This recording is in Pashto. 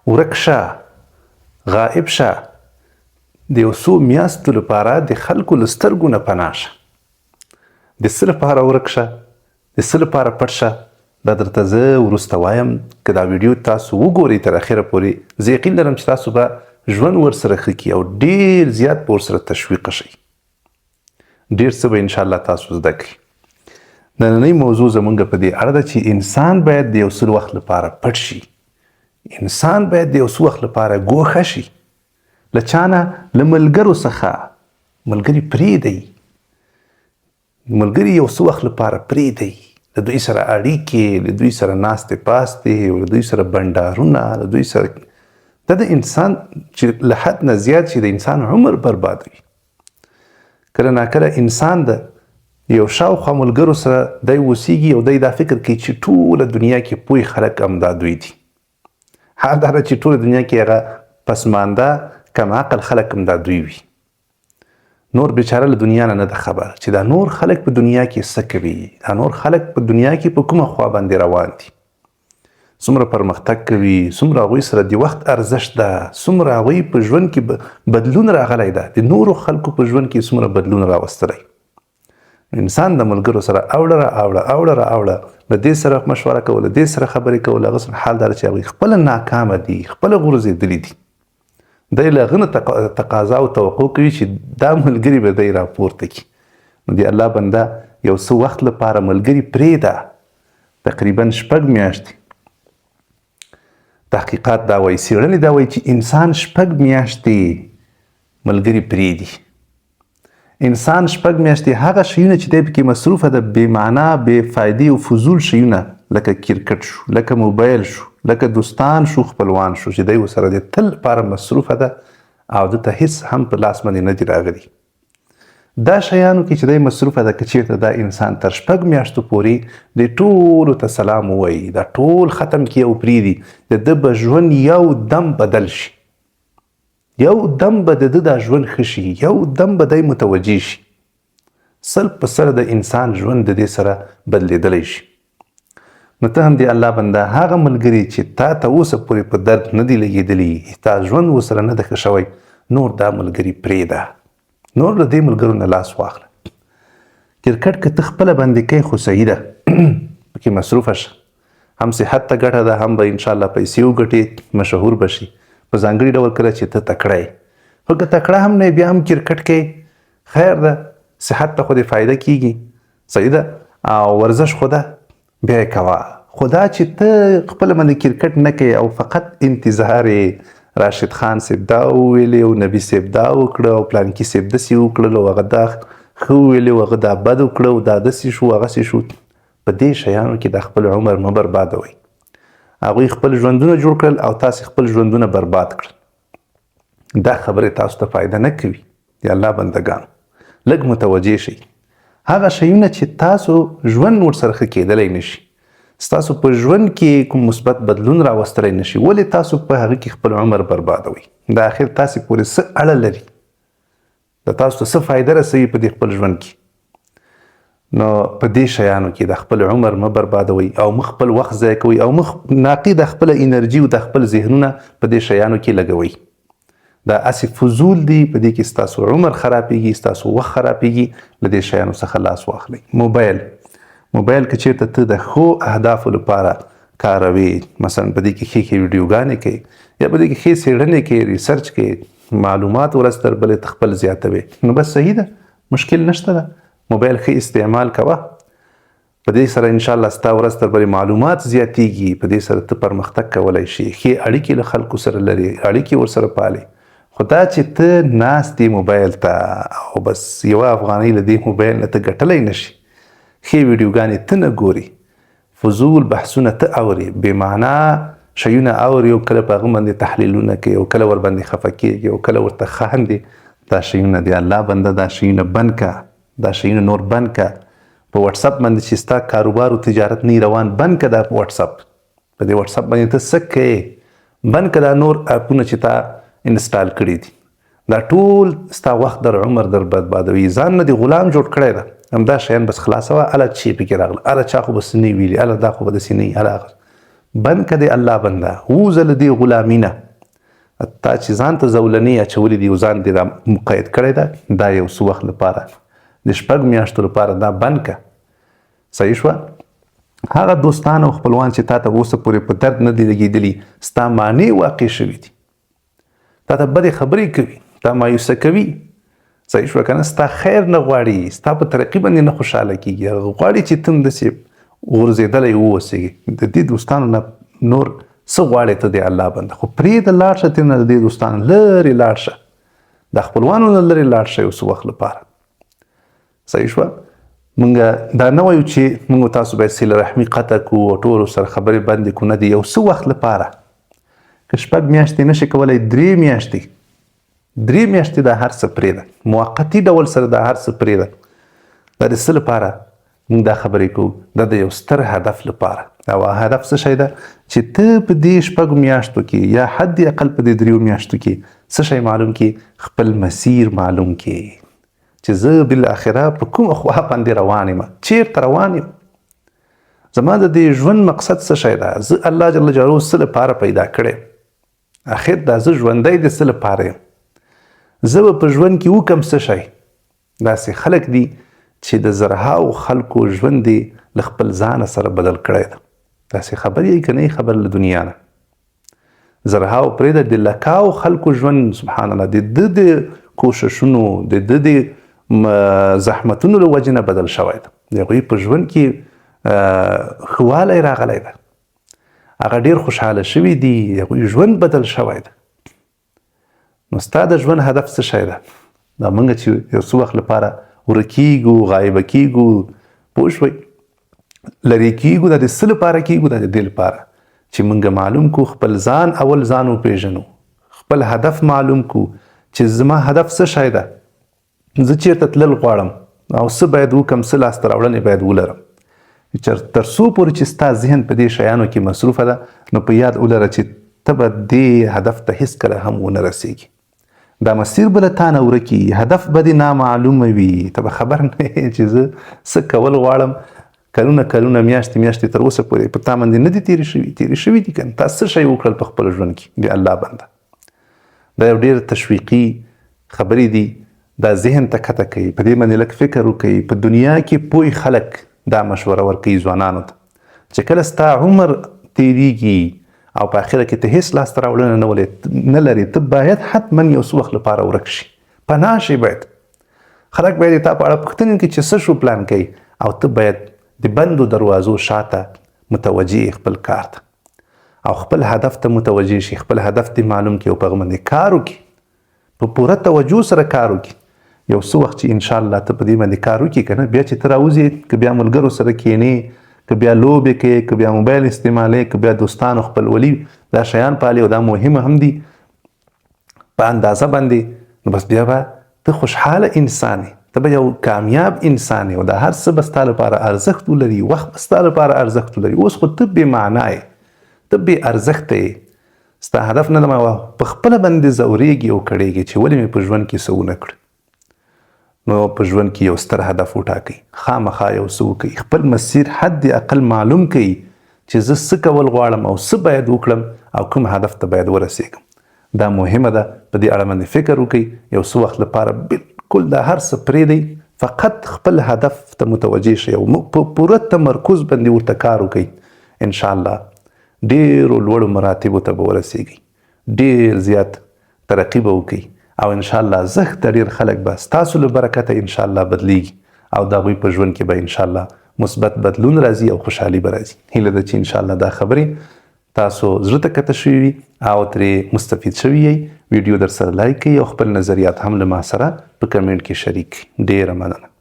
ورک شه، غائب شه، د یو څو میاشتو لپاره د خلکو له سترګو نه پناه شه. د څه لپاره ورک شه، د څه لپاره پټ شه، دا درته زه وروسته وایم. که دا ویډیو تاسو وګورئ تر اخره پورې، زه یقین لرم چې تاسو به ژوند ورسره ښه کړي او ډېر زیات به ورسره تشویقه شئ. ډېر څه به انشاءالله تاسو زده کړئ. نننۍ موضوع زمونږ په دې اړه ده چې انسان باید د یو څه وخت لپاره پټ شي. انسان باید د یو څه وخت لپاره ګوښه شي. له چا نه؟ له ملګرو څخه. ملګري پرېږدئ. ملګري یو څه وخت لپاره پرېږدئ. له دوی سره اړیکې، له دوی سره ناستې پاستې، له دوی سره بنډارونه، له دوی سره دا د انسان چې له حد نه زیات شي د انسان عمر بربادوي. کله ناکله انسان د یو شاوخوا ملګرو سره دی اوسیږي او دی دا فکر کوي چې ټوله دنیا کې پوه خلک همدا دوی دي. حال دا ده چې ټوله دنیا کې هغه پسمانده کم عقل خلک همدا دوی وي. نور بیچاره له دنیا نه ده خبر چې دا نور خلک په دنیا کې څه کوي، دا نور خلک په دنیا کې په کومه خوا باندې روان دي، څومره پرمختګ کوي، څومره هغوی سره د وخت ارزښت ده، څومره هغوی په ژوند کې بدلون راغلی ده، د نورو خلکو په ژوند کې څومره بدلون راوستلی. انسان د ملګرو سره اوړه له دې سره مشوره کول، له دې سره خبرې کول، هغه سره حال دا چې هغوی خپله ناکامه دي، خپله غورځېدلي دي. دی له هغه نه تقاضا او توقع کوي چې دا ملګري به دی راپورته کړي. نو د الله بنده یو څه وخت لپاره ملګري پرېږده. تقریبا 6 میاشتې تحقیقات دا وایي، څېړنې دا وایي چې انسان 6 میاشتې ملګري پرېږدي. انسان 6 میاشتې هغه شیونه چې دی پکې مصروفه ده، بې معنا، بې فایدې او فضول شیونه، لکه کرکټ شو، لکه موبایل شو، لکه دوستان شو، خپلوان شو، چې دی ورسره د تل لپاره مصروفه ده او دته هیڅ هم په لاس باندې نه دي راغلي. دا شیانو کې چې دی مصروفه ده، که چېرته دا انسان تر 6 میاشتو پورې د ټولو ته سلام ووایي، دا ټول ختم کړي او پرېږدي، د ده به ژوند یو دم بدل شي. یو دم به د ده دا ژوند ښه شي، یو دم به دی متوجه شي. 100% د انسان ژوند د دې سره بدلېدلی شي. نو ته هم د الله بنده هغه ملګري چې تا ته اوسه پورې په درد نه دي لګېدلي، تا ژوند ورسره نه ده ښه شوی، نور دا ملګري پرېږده. نور له دې ملګرو نه لاس واخله. کرکټ که ته خپله باندې کوې خو صحیح ده، پکې مصروفه شه. هم صحت ته ګټه ده، هم به انشاءالله پیسې وګټې، مشهور به شي. په ځانګړي ډول کله چې ته تکړه یې. خو که تکړه هم نه بیا هم کرکټ کوې، خیر ده، صحت ته خو دې فایده کېږي، صحیح ده، او ورزش خو ده، بیا یې کوه. خو دا چې ته خپله باندې کرکټ نه کوې او فقط انتظار یې راشد خان صاحب دا وویلې او نبي صاحب دا وکړه او پلانکي صاحب داسې وکړل او هغه دا ښه وویلې او هغه دا بد وکړه او دا داسې شو هغسې شو. په دې شیانو کې د خپل عمر مه بربادوئ. هغوی خپل ژوندونه جوړ کړل او تاسې خپل ژوندونه برباد کړل. دا خبرې تاسو ته فایده نه کوي. د الله بندګانو لږ متوجه شئ. هغه شیونه چې تاسو ژوند ورسره ښه کېدلی نشي، ستاسو په ژوند کې کوم مثبت بدلون راوستلی نشي، ولې تاسو په هغه کې خپل عمر بربادوئ؟ د آخر تاسې پورې څه اړه لري؟ د تاسو ته څه فایده رسوي په دې خپل ژوند کې؟ نو په دې شیانو کې د خپل عمر مه بربادوئ او مه خپل وخت ضایع کوئ او مه ناقص د خپله انرژي او د خپل ذهنونه په دې شیانو کې لګوئ. دا اسې فضول دي، په دې کې ستاسو عمر خرابېږي، ستاسو وخت خرابېږي. له دې شیانو څخه لاس واخلئ. موبایل که چېرته ته د ښو اهدافو لپاره کاروې، مثلا په دې کې ښې ویډیوګانې کوې یا په دې کې ښې څېړنې کوې، ریسرچ کوې، معلومات ورځ تر بلې ته خپل زیاتوې، نو بس صحیح ده، مشکل نشته ده. موبایل ښه استعمال کوه، په دې سره انشاءالله ستا ورځ تر بلې معلومات زیاتېږي، په دې سره ته پرمختګ کولی شي، ښې اړیکې له خلکو سره لرې، اړیکې ورسره پالې. خو دا چې ته ناست یې موبایل ته او بس یوه افغانۍ له دې موبایل نه ته ګټلی نشي، ښې ویډیوګانې ته نه ګورې، فضول بحثونه ته اورې، بې معنا شیونه اورې او کله په هغه باندې تحلیلونه کوي او کله ورباندې خفه کېږي او کله ورته خاندې. دا شیونه د الله بنده دا شیونه بند که، دا شیونه نور بند که. په وټساپ باندې چې ستا کاروبار او تجارت نه روان، بند که دا په وټساپ. په دې وټساپ باندې ته څه کوې، بند که دا نور اپونه چې تا انسټال کړي دي. دا ټول ستا وخت در عمر در بربادوي. ځان نه دې غلام جوړ کړی ده. همدا شیان بس خلاصوه، اله چې پکې راغله، اله چا خو بس نه ویلي، اله دا خو به داسې نه وي، اله هغه. بند که د الله بنده ووځه له دې غلامي نه. تا چې ځان ته زولنې اچولې دي او ځان دې را مقید کړی ده دا یو څه وخت لپاره د 6 میاشتو لپاره دا بند که. صحیح شوه. هغه دوستان او خپلوان چې تا ته اوسه پورې په درد نه دي لګېدلي ستا معنی واقع شوي دي، تا ته بدې خبرې کوي، تا مایوسه کوي. صحیح شوه که نه. ستا خیر نه غواړي، ستا په ترقي باندې نه خوشحاله کېږي، هغه غواړي چې ته هم داسې غورځېدلی واوسېږي. د دې دوستانو نه نور څه غواړې ته د الله بنده؟ خو پرېږده لاړ شه ترې نه، د دې دوستانو لرې لاړ شه، د خپلوانو نه لرې لاړ شه یو څه وخت لپاره. صحیح شوه. مونږ دا نه وایو چې مونږ تاسو باید صله رحمي قطع کړو او ټولو سره خبرې بندې کړو، نه د یو څه وخت لپاره. که 6 میاشتې نشي کولی 3 میاشتې 3 میاشتې دا هر څه پرېږده، موقتي ډول سره دا هر څه پرېږده. دا د څه لپاره مونږ دا خبرې کوو؟ دا د یو ستر هدف لپاره. او هدف څه شی ده؟ چې ته په دې 6 میاشتو کې یا حد اقل په دې 3 میاشتو کې څه شی معلوم کړي؟ خپل مسیر معلوم کړي چې زه بالاخره په کومه خوا باندې روان یم، چیرته روان یم، زما د دې ژوند مقصد څه شی ده، زه الله جل جلاله څه لپاره پیدا کړی، اخر دا زه ژوندی د څه لپاره یم، زه به په ژوند کې وکم څه شی. داسې خلک دي چې د زرهاو خلکو ژوند یې له خپل ځانه سره بدل کړی ده. داسې خبر یې که نه خبر له دنیا نه. زرهاو پرېږده، د لکاو خلکو ژوند سبحان الله د ده د کوششونو د ده د زحمتونو له وجې نه بدل شوی ده. د هغوی په ژوند کې ښه والی راغلی ده، هغه ډېر خوشحاله شوي دي، هغوی ژوند بدل شوی ده. نو ستا د ژوند هدف څه شی ده؟ دا موږ چې یو څه وخت لپاره ورکیږو، غایبه کیږو، پوه شوئ، لرې کیږو، دا د څه لپاره کیږو؟ دا د دې لپاره چې موږ معلوم کو خپل ځان، اول ځان وپېژنو، خپل هدف معلوم کو چې زما هدف څه شی ده، زه چیرته تلل غواړم او څه باید وکړم، څه لاسته راوړنې باید ولرم. تر څو پورې چې ستا ذهن په دې شیانو کې مصروفه ده نو په یاد ولره چې ته به دې هدف ته هیڅکله هم ونه رسېږي. دا مسیر به له تا نه ورکي، هدف به دې نامعلومه وي، ته به خبر نه یې چې زه څه کول غواړم. کلونه میاشتې تر اوسه پورې په تا باندې نه دي تېرې شوي دي که نه؟ تا څه شی وکړل په خپل ژوند کې د الله بنده؟ دا یو ډېر تشویقي خبرې دي، دا ذهن ته کته کوي، په دې باندې لږ فکر وکوي. په دنیا کې پوه خلک دا مشوره ورکوي ځوانانو ته چې کله ستا عمر تېرېږي او په آخره کې ته هیڅ لاسته راوړنه نه لرې، ته باید حتما یو څه وخت لپاره ورک شي، پناه شي. باید خلک باید تا په اړه پوښتنې وکړي چې څه شو پلان کوي، او ته باید د بندو دروازو شاته متوجه خپل کار ته او خپل هدف ته متوجه شي، خپل هدف دې معلوم کړي او په هغه باندې کار وکړي، په پوره توجه سره کار وکړي. یو څه وخت چې انشاءالله ته په دې باندې کار وکړي که نه، بیا چې ته راوځې، که بیا ملګرو سره کښېنې، که بیا لوبې کوې، که بیا موبایل استعمالوې، که بیا دوستانو خپلولي دا شیان پالې او دا مهمه هم دي په اندازه باندې، نو بس بیا به ته خوشحاله انسان یې، ته به یو کامیاب انسان یې او دا هر څه به ستا لپاره ارزښت ولري، وخت به ستا لپاره ارزښت ولري. اوس خو ته بې معنا یې، ته بې ارزښته یې، ستا هدف نه ده په خپله باندې ځورېږي او کړېږي چې ولې مې په ژوند کې څه ونه کړه. نو په ژوند کې یو ستر هدف وټاکئ، خامخا یو څه وکئ، خپل مسیر حد اقل معلوم کئ چې زه څه کول غواړم او څه باید وکړم او کوم هدف ته باید ورسېږم. دا مهمه ده، په دې اړه باندې فکر وکئ. یو څه وخت لپاره بالکل دا هر څه پرېږدئ، فقط خپل هدف ته متوجه شئ او په پوره تمرکز باندې ورته کار وکئ. انشاءالله ډېرو لوړو مراتبو ته به ورسېږئ، ډېر زیات ترقي به وکئ او انشاءالله زښته ډېر خلک به ستاسو له برکته انشاءالله بدلیږي او د هغوی په ژوند کې به انشاءالله مثبت بدلون راځي او خوشحالي به راځي. هیله ده چې انشاءالله دا خبرې تاسو زړه ته کته شوي وي او ترې مستفید شوي یئ. ویډیو در سره لایک کړئ او خپل نظریات هم له ما سره په کمنټ کې شریک کړئ. ډېره مننه.